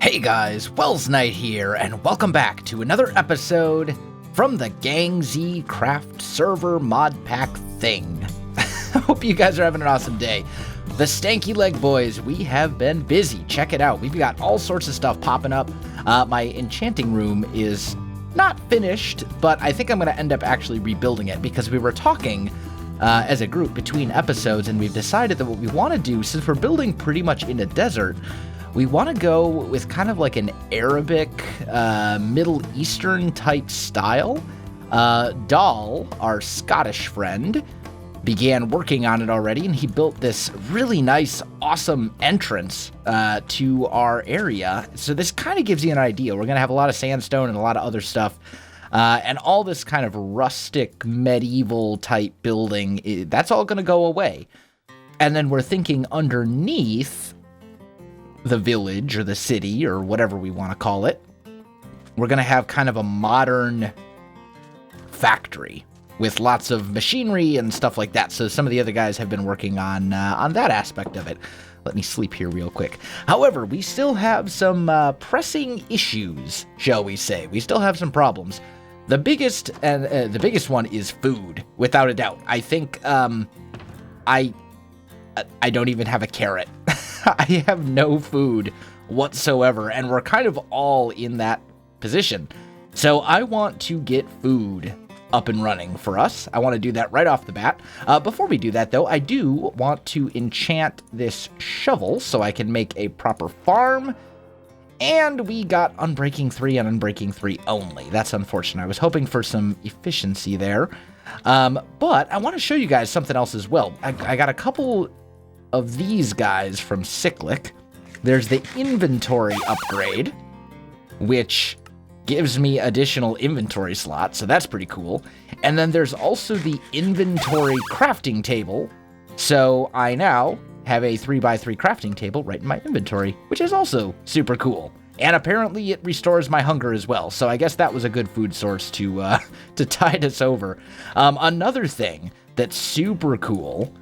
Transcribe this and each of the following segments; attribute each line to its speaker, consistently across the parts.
Speaker 1: Hey guys, Welsknight here, and welcome back to another episode from the GangZcraft server mod pack thing. I hope you guys are having an awesome day. The Stanky Leg Boys, we have been busy. Check it out. We've got all sorts of stuff popping up. My enchanting room is not finished, but I think I'm going to end up actually rebuilding it because we were talking as a group between episodes, and we've decided that what we want to do, since we're building pretty much in a desert, we want to go with kind of like an Arabic, Middle Eastern type style. Dahl, our Scottish friend, began working on it already, and he built this really nice, awesome entrance to our area. So this kind of gives you an idea. We're going to have a lot of sandstone and a lot of other stuff. And all this kind of rustic, medieval type building, that's all going to go away. And then we're thinking underneath the village or the city or whatever we want to call it, we're going to have kind of a modern factory with lots of machinery and stuff like that. So some of the other guys have been working on that aspect of it. Let me sleep here real quick. However, we still have some pressing issues, shall we say. We still have some problems. The biggest one is food, without a doubt. I think I don't even have a carrot. I have no food whatsoever, and we're kind of all in that position. So I want to get food up and running for us. I want to do that right off the bat. Before we do that, though, I do want to enchant this shovel so I can make a proper farm. And we got Unbreaking 3 and Unbreaking 3 only. That's unfortunate. I was hoping for some efficiency there. But I want to show you guys something else as well. I got a couple of these guys from Cyclic. There's the inventory upgrade, which gives me additional inventory slots, so that's pretty cool. And then there's also the inventory crafting table, so I now have a 3x3 crafting table right in my inventory, which is also super cool. And apparently it restores my hunger as well, so I guess that was a good food source to tide us over. Another thing that's super cool,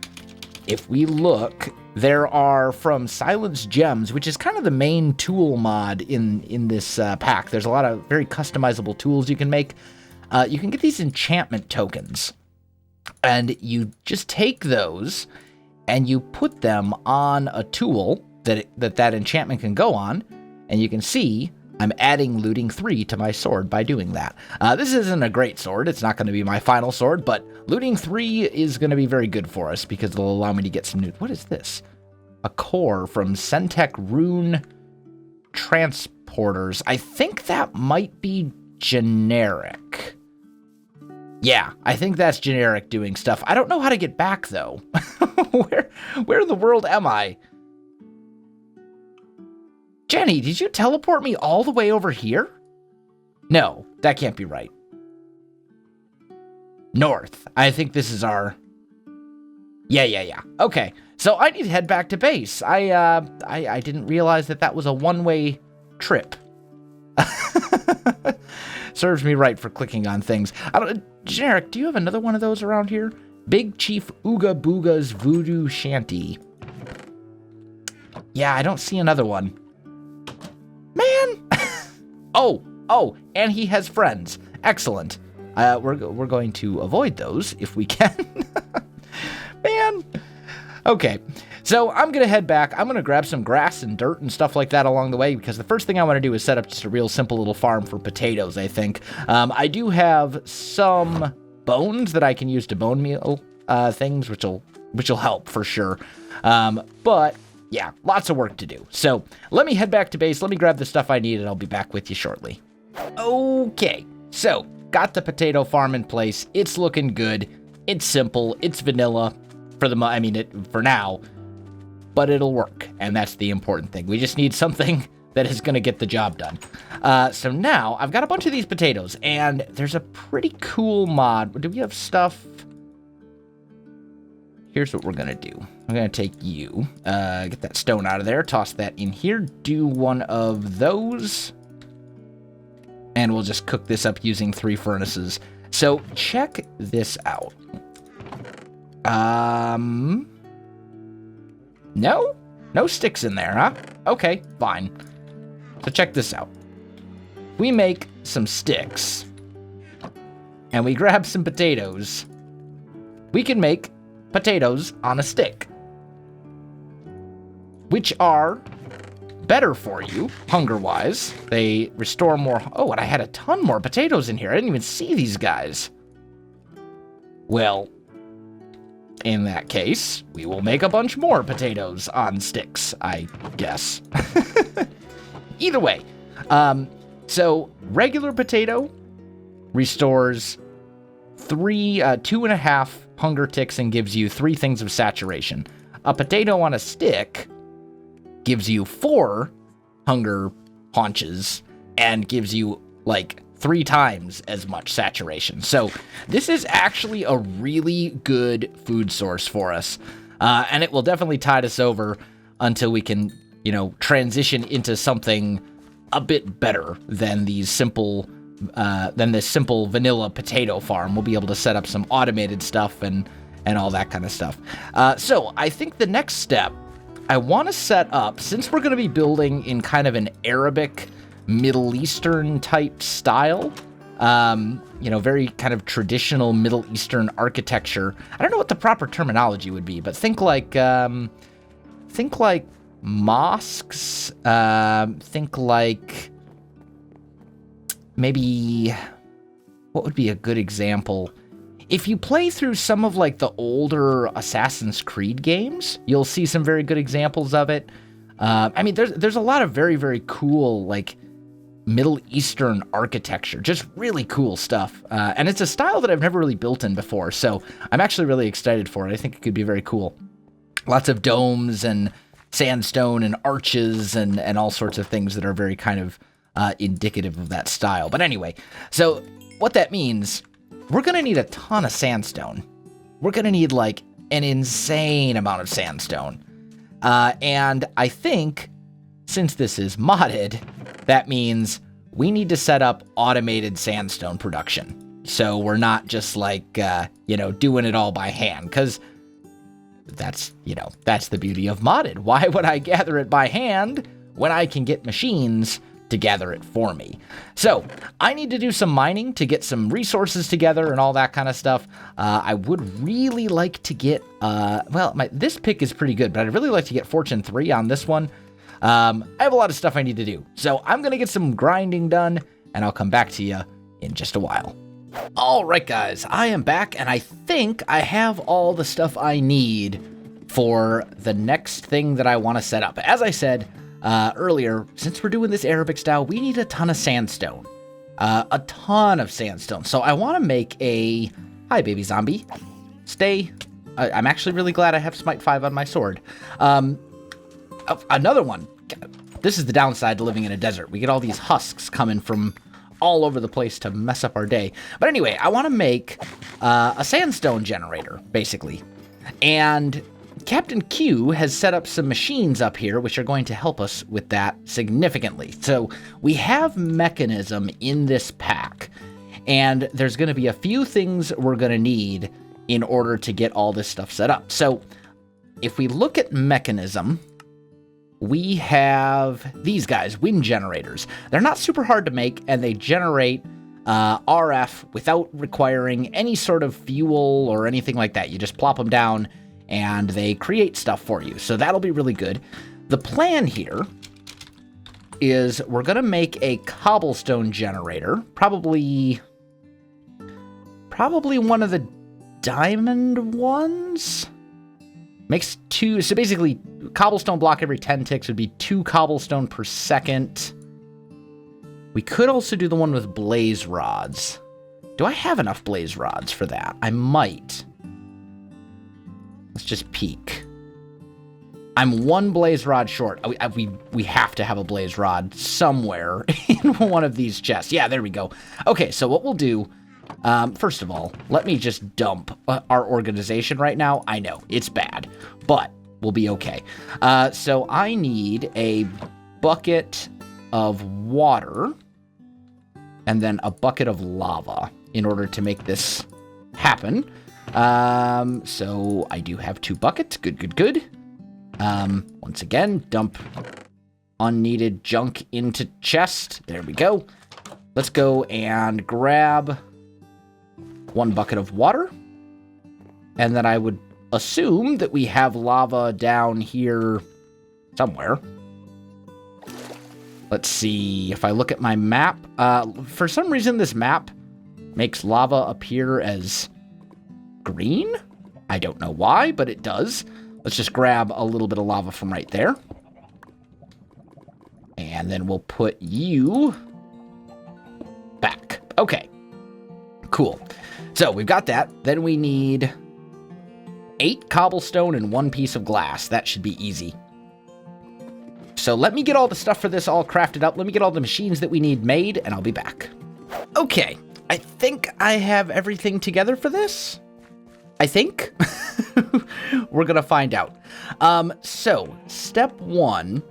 Speaker 1: if we look, there are from Silence Gems, which is kind of the main tool mod in this pack. There's a lot of very customizable tools you can make. You can get these enchantment tokens, and you just take those and you put them on a tool that enchantment can go on, and you can see I'm adding Looting 3 to my sword by doing that. This isn't a great sword. It's not going to be my final sword, but Looting 3 is going to be very good for us because it'll allow me to get some new... What is this? A core from Centec Rune Transporters. I think that might be generic. Yeah, I think that's generic doing stuff. I don't know how to get back, though. Where in the world am I? Jenny, did you teleport me all the way over here? No, that can't be right. North. I think this is our... Yeah. Okay, so I need to head back to base. I didn't realize that was a one-way trip. Serves me right for clicking on things. Generic, do you have another one of those around here? Big Chief Ooga Booga's Voodoo Shanty. Yeah, I don't see another one. Man! Oh, and he has friends. Excellent. We're going to avoid those if we can. Man. Okay, so I'm going to head back. I'm going to grab some grass and dirt and stuff like that along the way, because the first thing I want to do is set up just a real simple little farm for potatoes, I think. I do have some bones that I can use to bone meal things, which will help for sure. But yeah, lots of work to do. So let me head back to base. Let me grab the stuff I need, and I'll be back with you shortly. Okay, so got the potato farm in place. It's looking good. It's simple. It's vanilla for now, but it'll work, and that's the important thing. We just need something that is going to get the job done. So now I've got a bunch of these potatoes, and there's a pretty cool mod. Do we have stuff? Here's what we're going to do. I'm going to take you, get that stone out of there, toss that in here, do one of those, and we'll just cook this up using 3 furnaces. So check this out. No sticks in there, huh? Okay, fine. So check this out. We make some sticks, and we grab some potatoes. We can make potatoes on a stick, which are better for you, hunger-wise. They restore more... Oh, and I had a ton more potatoes in here. I didn't even see these guys. Well, in that case, we will make a bunch more potatoes on sticks, I guess. Either way. So, regular potato restores 2.5 hunger ticks and gives you 3 things of saturation. A potato on a stick gives you 4 hunger haunches and gives you like 3 times as much saturation. So this is actually a really good food source for us. And it will definitely tide us over until we can, transition into something a bit better than this simple vanilla potato farm. We'll be able to set up some automated stuff and all that kind of stuff. So I think the next step, I want to set up, since we're going to be building in kind of an Arabic, Middle Eastern type style, very kind of traditional Middle Eastern architecture. I don't know what the proper terminology would be, but think like mosques, think like maybe, what would be a good example? If you play through some of like the older Assassin's Creed games, you'll see some very good examples of it. There's a lot of very, very cool like Middle Eastern architecture, just really cool stuff. And it's a style that I've never really built in before, so I'm actually really excited for it. I think it could be very cool. Lots of domes and sandstone and arches and all sorts of things that are very kind of indicative of that style. But anyway, so what that means, we're going to need a ton of sandstone. We're going to need like an insane amount of sandstone. And I think since this is modded, that means we need to set up automated sandstone production. So we're not just like, doing it all by hand, because that's the beauty of modded. Why would I gather it by hand when I can get machines to gather it for me? So I need to do some mining to get some resources together and all that kind of stuff. I would really like to get, this pick is pretty good, but I'd really like to get Fortune 3 on this one. I have a lot of stuff I need to do, so I'm going to get some grinding done, and I'll come back to you in just a while. All right, guys, I am back, and I think I have all the stuff I need for the next thing that I want to set up. As I said earlier, since we're doing this Arabic style, we need a ton of sandstone. A ton of sandstone. So I want to make a... Hi, baby zombie. Stay. I'm actually really glad I have Smite 5 on my sword. Another one. This is the downside to living in a desert. We get all these husks coming from all over the place to mess up our day. But anyway, I want to make a sandstone generator, basically. And Captain Q has set up some machines up here, which are going to help us with that significantly. So we have mechanism in this pack, and there's going to be a few things we're going to need in order to get all this stuff set up. So if we look at mechanism, we have these guys, wind generators. They're not super hard to make, and they generate RF without requiring any sort of fuel or anything like that. You just plop them down, and they create stuff for you. So that'll be really good. The plan here is we're going to make a cobblestone generator, probably one of the diamond ones. Makes 2, so basically cobblestone block every 10 ticks would be 2 cobblestone per second. We could also do the one with blaze rods. Do I have enough blaze rods for that? I might. Let's just peek. I'm 1 blaze rod short. We have to have a blaze rod somewhere in one of these chests. Yeah, there we go. Okay, so what we'll do, first of all, let me just dump our organization right now. I know, it's bad, but we'll be okay. So I need a bucket of water and then a bucket of lava in order to make this happen. So I do have 2 buckets. Good. Once again, dump unneeded junk into chest. There we go. Let's go and grab 1 bucket of water. And then I would assume that we have lava down here somewhere. Let's see. If I look at my map, for some reason this map makes lava appear as green. I don't know why, but it does. Let's just grab a little bit of lava from right there. And then we'll put you back. Okay. Cool. So we've got that. Then we need 8 cobblestone and 1 piece of glass. That should be easy. So let me get all the stuff for this all crafted up. Let me get all the machines that we need made, and I'll be back. Okay. I think I have everything together for this. I think. We're going to find out. So, step 1,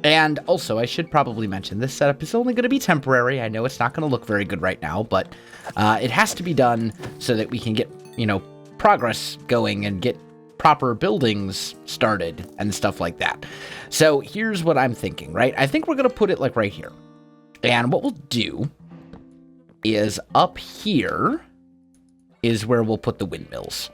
Speaker 1: and also I should probably mention this setup is only going to be temporary. I know it's not going to look very good right now, but it has to be done so that we can get, progress going and get proper buildings started and stuff like that. So, here's what I'm thinking, right? I think we're going to put it like right here. And what we'll do is up here is where we'll put the windmills.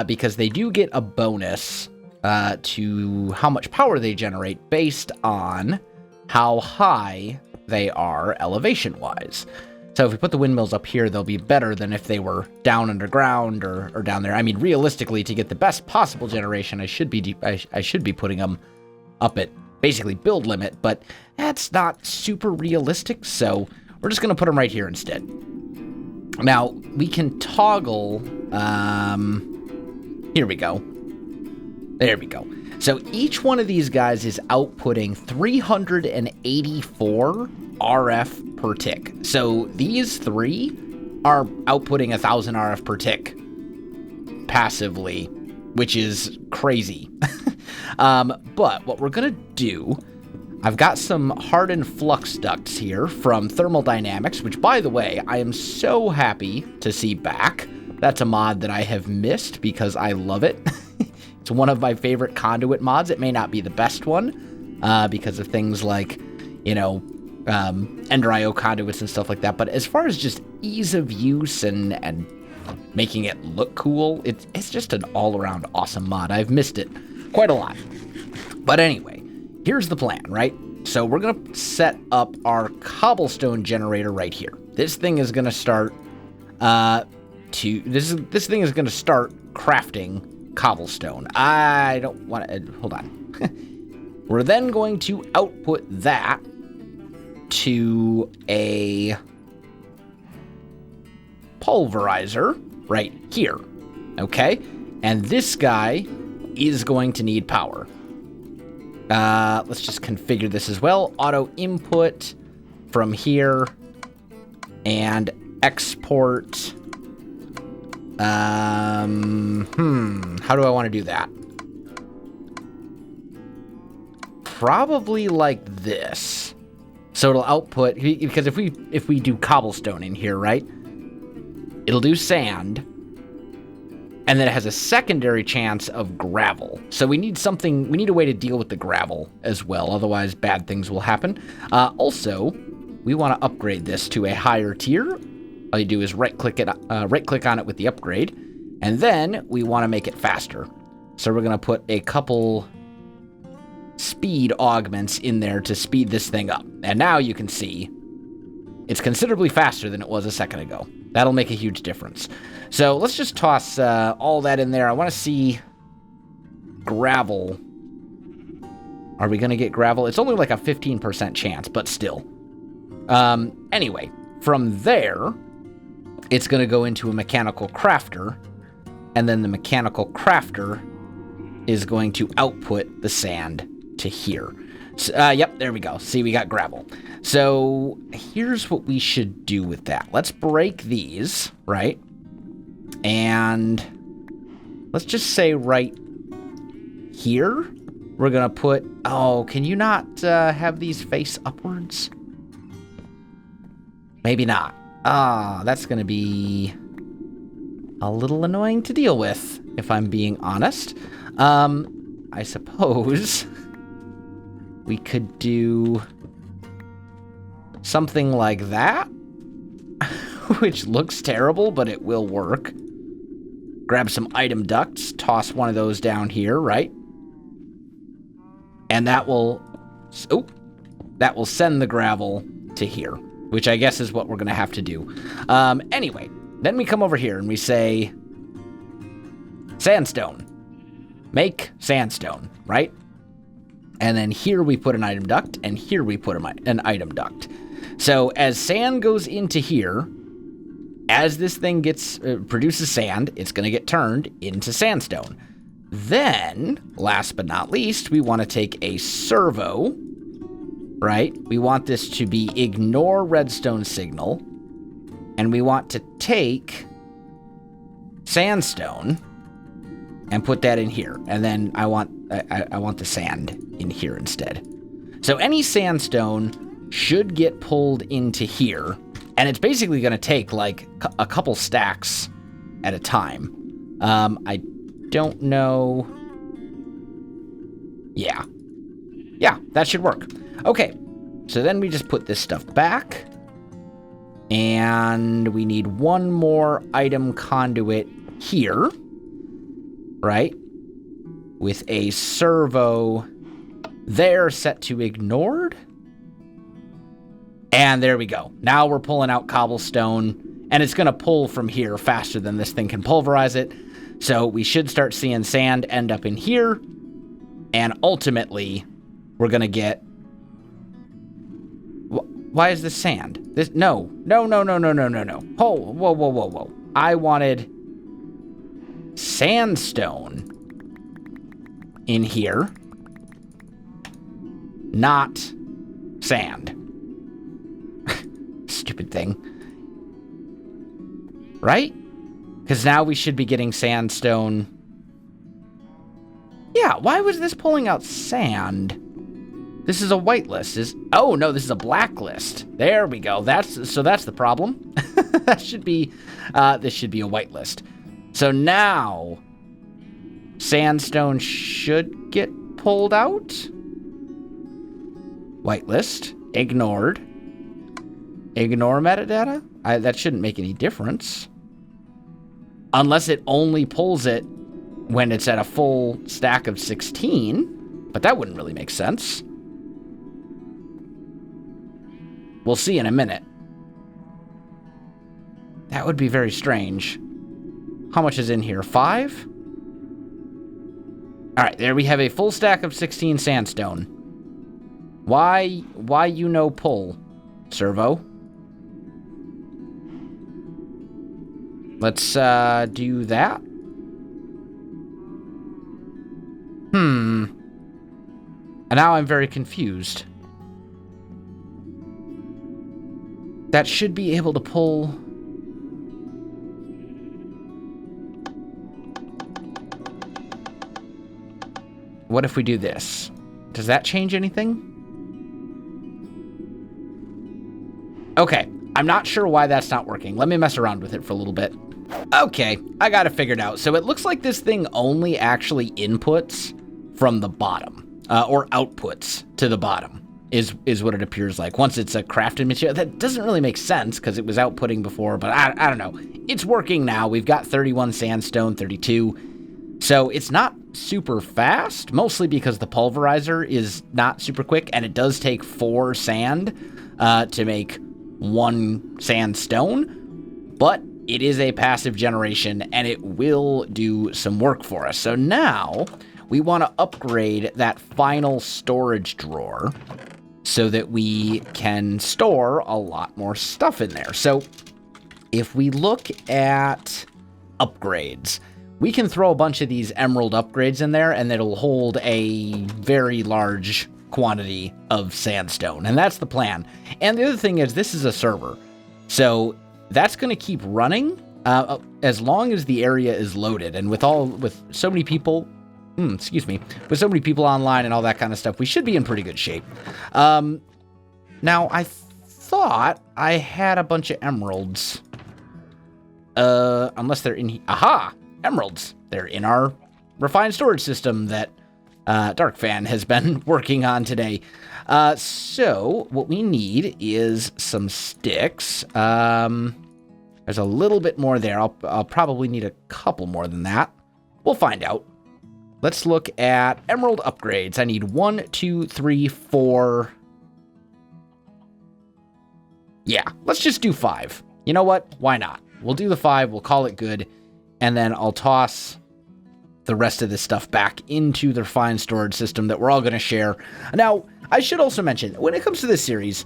Speaker 1: Because they do get a bonus to how much power they generate based on how high they are elevation-wise. So if we put the windmills up here, they'll be better than if they were down underground or down there. I mean, realistically, to get the best possible generation, I should be putting them up at basically build limit, but that's not super realistic, so we're just going to put them right here instead. Now, we can toggle, here we go. There we go. So each one of these guys is outputting 384 RF per tick. So these 3 are outputting 1,000 RF per tick passively, which is crazy. But what we're going to do, I've got some hardened flux ducts here from Thermodynamics, which, by the way, I am so happy to see back. That's a mod that I have missed because I love it. It's one of my favorite conduit mods. It may not be the best one because of things like, Ender IO conduits and stuff like that. But as far as just ease of use and making it look cool, it's just an all-around awesome mod. I've missed it quite a lot. But anyway, here's the plan, right? So we're going to set up our Cobblestone Generator right here. This thing is going to start this thing is going to start crafting cobblestone. I don't want to... hold on. We're then going to output that to a pulverizer right here. Okay? And this guy is going to need power. Let's just configure this as well. Auto input from here and export. How do I want to do that? Probably like this. So it'll output, because if we do cobblestone in here, right? It'll do sand, and then it has a secondary chance of gravel. So we need a way to deal with the gravel as well, otherwise bad things will happen. Also, we want to upgrade this to a higher tier. All you do is right-click on it with the upgrade, and then we want to make it faster. So we're going to put a couple speed augments in there to speed this thing up. And now you can see it's considerably faster than it was a second ago. That'll make a huge difference. So let's just toss all that in there. I want to see gravel. Are we going to get gravel? It's only like a 15% chance, but still. Anyway, from there, it's going to go into a mechanical crafter, and then the mechanical crafter is going to output the sand to here. So, yep, there we go. See, we got gravel. So here's what we should do with that. Let's break these, right? And let's just say right here, we're going to put... Oh, can you not have these face upwards? Maybe not. That's going to be a little annoying to deal with, if I'm being honest. I suppose we could do something like that, which looks terrible, but it will work. Grab some item ducts, toss one of those down here, right? And that will send the gravel to here, which I guess is what we're going to have to do. Anyway, then we come over here and we say, sandstone. Make sandstone, right? And then here we put an item duct, and here we put an item duct. So as sand goes into here, as this thing produces sand, it's going to get turned into sandstone. Then, last but not least, we want to take a servo, right? We want this to be ignore redstone signal, and we want to take sandstone and put that in here. And then I want the sand in here instead. So any sandstone should get pulled into here, and it's basically going to take like a couple stacks at a time. I don't know. Yeah, that should work. Okay, so then we just put this stuff back, and we need one more item conduit here, right? With a servo there set to ignored. And there we go. Now we're pulling out cobblestone, and it's going to pull from here faster than this thing can pulverize it. So we should start seeing sand end up in here, and ultimately we're going to get... Why is this sand? No. Oh, whoa. I wanted sandstone in here, not sand. Stupid thing. Right? Because now we should be getting sandstone. Yeah, why was this pulling out sand? This is a whitelist. Oh no, this is a blacklist. There we go. That's the problem. That should be this should be a whitelist. So now sandstone should get pulled out. Whitelist ignored. Ignore metadata? That shouldn't make any difference. Unless it only pulls it when it's at a full stack of 16. But that wouldn't really make sense. We'll see in a minute. That would be very strange. How much is in here? 5? Alright, there we have a full stack of 16 sandstone. Why pull, servo? Let's do that. And now I'm very confused. That should be able to pull... What if we do this? Does that change anything? Okay, I'm not sure why that's not working. Let me mess around with it for a little bit. Okay, I got it figured out. So it looks like this thing only actually inputs from the bottom, or outputs to the bottom, is what it appears like. Once it's a crafted material, that doesn't really make sense because it was outputting before, but I don't know. It's working now. We've got 31 sandstone, 32. So it's not super fast, mostly because the pulverizer is not super quick, and it does take 4 sand to make 1 sandstone, but it is a passive generation, and it will do some work for us. So now we want to upgrade that final storage drawer so that we can store a lot more stuff in there. So if we look at upgrades, we can throw a bunch of these emerald upgrades in there, and it'll hold a very large quantity of sandstone, and that's the plan. And the other thing is, this is a server, so that's going to keep running as long as the area is loaded. And with so many people, with so many people online and all that kind of stuff, we should be in pretty good shape. Now I thought I had a bunch of emeralds, unless they're in here. Aha! Emeralds. They're in our refined storage system that Dark Fan has been working on today. So what we need is some sticks. There's a little bit more there. I'll probably need a couple more than that. We'll find out. Let's look at emerald upgrades. I need 1, 2, 3, 4. Yeah, let's just do 5. You know what? Why not? We'll do the 5. We'll call it good. And then I'll toss the rest of this stuff back into the refined storage system that we're all going to share. Now, I should also mention, when it comes to this series,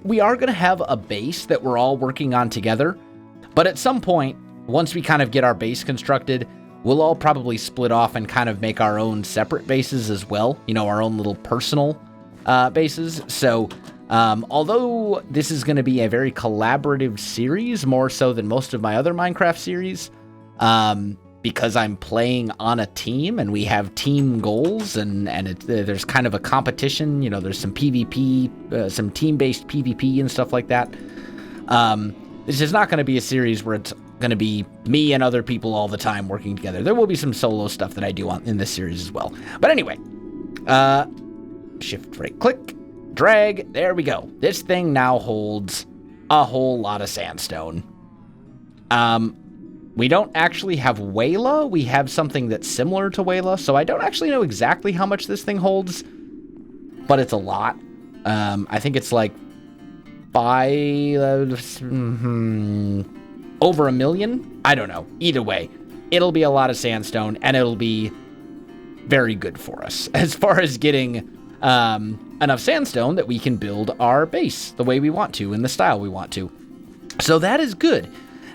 Speaker 1: we are going to have a base that we're all working on together. But at some point, once we kind of get our base constructed, we'll all probably split off and kind of make our own separate bases as well. You know, our own little personal bases. So, although this is going to be a very collaborative series, more so than most of my other Minecraft series, because I'm playing on a team and we have team goals and there's kind of a competition, you know, there's some PvP, some team-based PvP and stuff like that. This is not going to be a series where it's going to be me and other people all the time working together. There will be some solo stuff that I do in this series as well. But anyway, shift right click, drag, there we go. This thing now holds a whole lot of sandstone. We don't actually have Wayla. We have something that's similar to Wayla, so I don't actually know exactly how much this thing holds, but it's a lot. I think it's like over 1 million. I don't know. Either way, it'll be a lot of sandstone, and it'll be very good for us as far as getting enough sandstone that we can build our base the way we want to, in the style we want to. So that is good.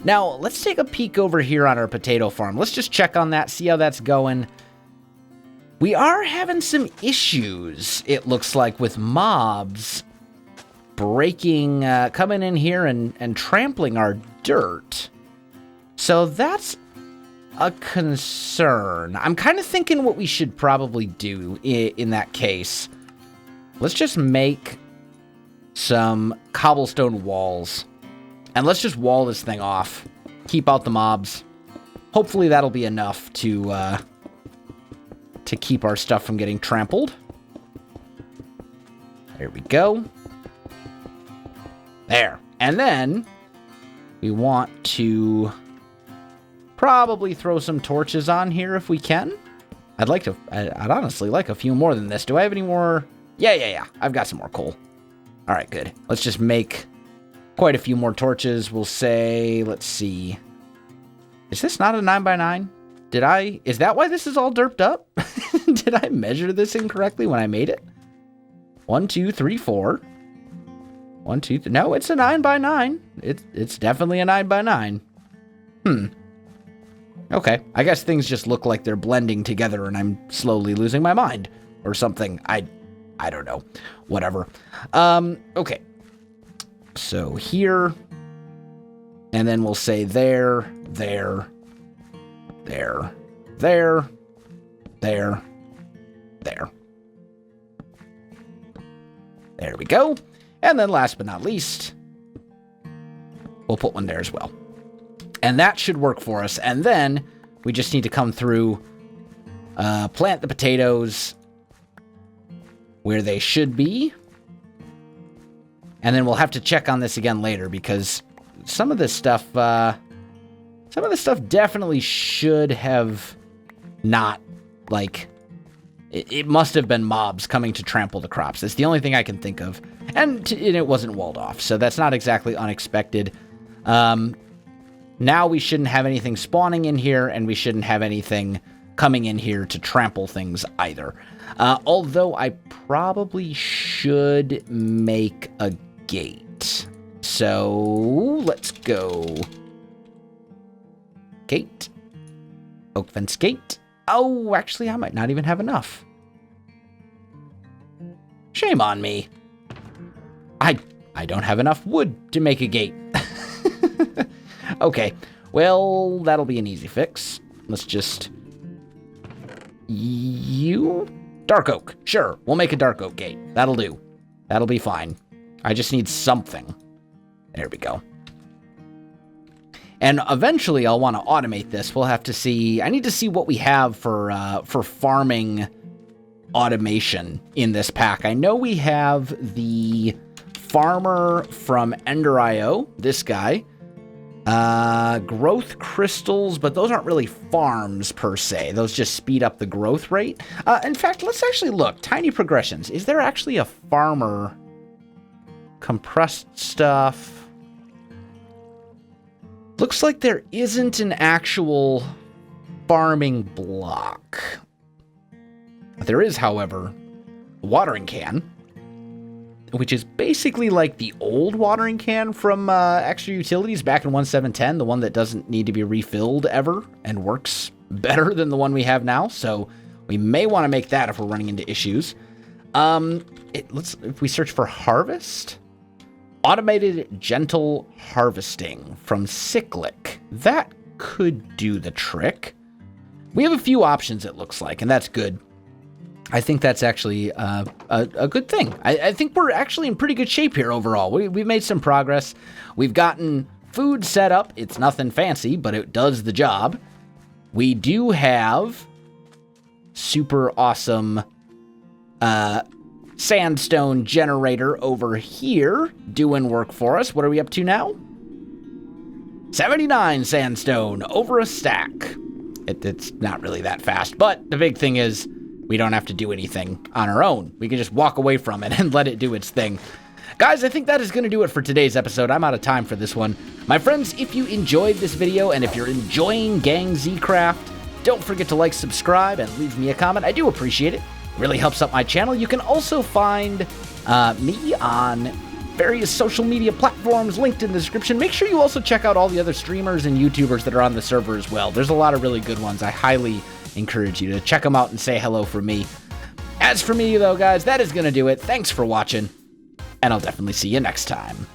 Speaker 1: Now, let's take a peek over here on our potato farm. Let's just check on that, see how that's going. We are having some issues, it looks like, with mobs breaking, coming in here and trampling our dirt. So that's a concern. I'm kind of thinking what we should probably do in that case. Let's just make some cobblestone walls. And let's just wall this thing off. Keep out the mobs. Hopefully that'll be enough to keep our stuff from getting trampled. There we go. There. And then we want to probably throw some torches on here if we can. I'd honestly like a few more than this. Do I have any more? Yeah. I've got some more coal. All right, good. Let's just make quite a few more torches. We'll say, let's see. Is this not a 9x9? Is that why this is all derped up? Did I measure this incorrectly when I made it? 1, 2, 3, 4. 1, 2, 3. No, it's a 9x9. It's definitely a 9x9. Okay. I guess things just look like they're blending together and I'm slowly losing my mind or something. I don't know. Whatever. Okay. So here, and then we'll say there. There we go. And then last but not least, we'll put one there as well. And that should work for us. And then we just need to come through, plant the potatoes where they should be. And then we'll have to check on this again later because some of this stuff definitely should have not, like, it must have been mobs coming to trample the crops. That's the only thing I can think of. And it wasn't walled off, so that's not exactly unexpected. Now we shouldn't have anything spawning in here, and we shouldn't have anything coming in here to trample things either. Although I probably should make a gate. So let's go. Gate. Oak fence gate. Oh, actually, I might not even have enough. Shame on me. I don't have enough wood to make a gate. Okay, well, that'll be an easy fix. Let's just... Dark oak. Sure, we'll make a dark oak gate. That'll do. That'll be fine. I just need something. There we go. And eventually I'll want to automate this. We'll have to see... I need to see what we have for farming automation in this pack. I know we have the farmer from Ender.io, this guy. Growth crystals, but those aren't really farms per se. Those just speed up the growth rate. In fact, let's actually look. Tiny progressions. Is there actually a farmer? Compressed stuff. Looks like there isn't an actual farming block. There is, however, a watering can, which is basically like the old watering can from Extra Utilities back in 1.7.10, the one that doesn't need to be refilled ever and works better than the one we have now. So we may want to make that if we're running into issues. If we search for harvest, automated gentle harvesting from Cyclic, that could do the trick. We have a few options, it looks like, and that's good. I think that's actually a good thing. I think we're actually in pretty good shape here overall. We've made some progress. We've gotten food set up. It's nothing fancy, but it does the job. We do have super awesome Sandstone Generator over here doing work for us. What are we up to now? 79 sandstone over a stack. It's not really that fast, but the big thing is we don't have to do anything on our own. We can just walk away from it and let it do its thing. Guys, I think that is going to do it for today's episode. I'm out of time for this one. My friends, if you enjoyed this video and if you're enjoying GangZcraft, don't forget to like, subscribe, and leave me a comment. I do appreciate it. It really helps out my channel. You can also find me on various social media platforms linked in the description. Make sure you also check out all the other streamers and YouTubers that are on the server as well. There's a lot of really good ones. I highly encourage you to check them out and say hello from me. As for me, though, guys, that is going to do it. Thanks for watching, and I'll definitely see you next time.